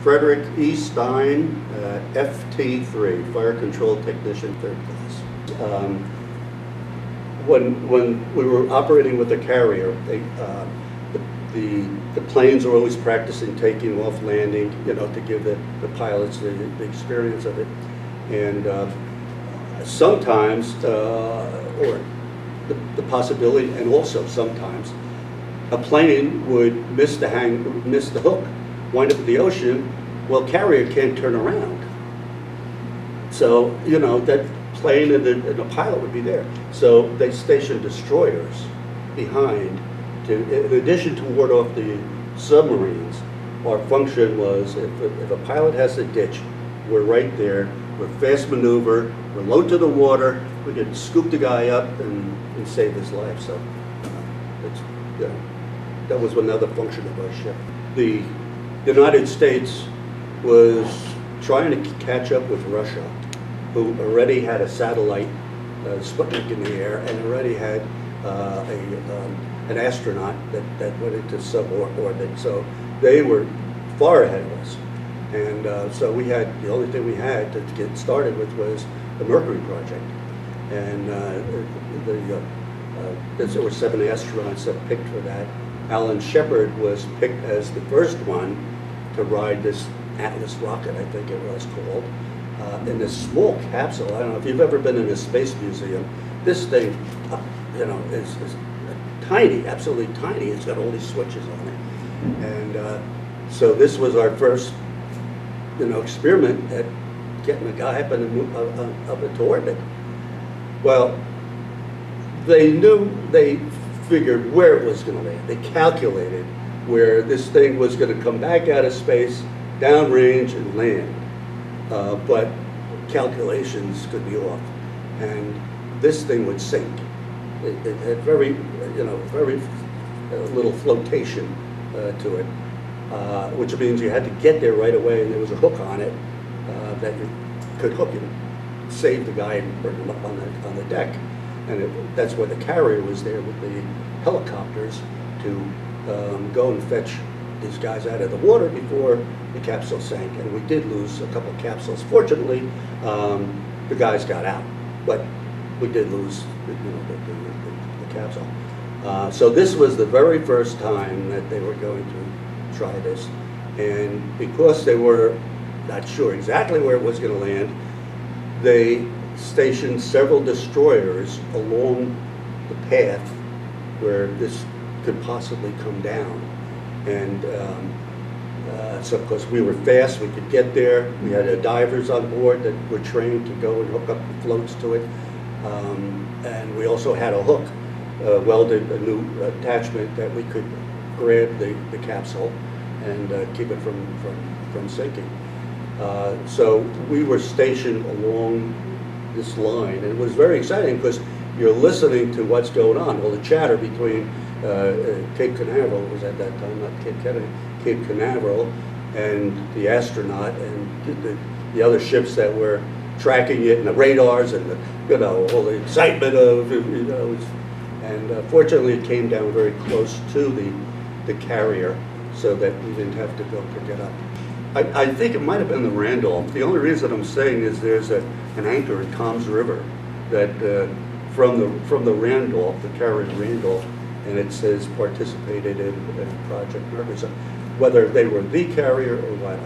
Frederick E. Stein, FT3, Fire Control Technician, 3rd class. When we were operating with the carrier, the planes were always practicing taking off, landing, you know, to give the pilots the experience of it. And sometimes, or the possibility, and also sometimes, a plane would miss the hook, wind up in the ocean. Well, carrier can't turn around. So, you know, that plane and the pilot would be there. So they stationed destroyers behind to, in addition to ward off the submarines. Our function was, if a pilot has a ditch, we're right there. We're fast maneuver. We're low to the water. We could scoop the guy up and save his life. So it's, you know, that was another function of our ship. The United States was trying to catch up with Russia, who already had a satellite, Sputnik, in the air, and already had an astronaut that went into suborbit. So they were far ahead of us. And so we had, the only thing we had to get started with was the Mercury project. And there were 7 astronauts that picked for that. Alan Shepard was picked as the first one to ride this Atlas rocket, I think it was called, in this small capsule. I don't know if you've ever been in a space museum. This thing, you know, is tiny, absolutely tiny. It's got all these switches on it. And so this was our first, you know, experiment at getting a guy up into orbit. Well, they figured where it was going to land. They calculated where this thing was going to come back out of space, downrange, and land. But calculations could be off, and this thing would sink. It had very, you know, very little flotation to it, which means you had to get there right away, and there was a hook on it that you could hook and save the guy and bring him up on the deck. And that's why the carrier was there with the helicopters to go and fetch these guys out of the water before the capsule sank. And we did lose a couple of capsules. Fortunately, the guys got out, but we did lose, you know, the capsule. So this was the very first time that they were going to try this. And because they were not sure exactly where it was going to land, they stationed several destroyers along the path where this could possibly come down. And so because we were fast, we could get there. We had divers on board that were trained to go and hook up the floats to it. And we also had a hook, welded a new attachment that we could grab the capsule and keep it from sinking. So we were stationed along this line, and it was very exciting because you're listening to what's going on. Well, the chatter between Cape Canaveral was at that time, not Cape Kennedy, Cape Canaveral, and the astronaut and the other ships that were tracking it, and the radars, and the, you know, all the excitement of, you know, and fortunately it came down very close to the carrier, so that we didn't have to go pick it up. I think it might have been the Randolph. The only reason I'm saying is there's an anchor in Toms River that from the Randolph, the carrier Randolph, and it says participated in Project Mercury. So whether they were the carrier or what,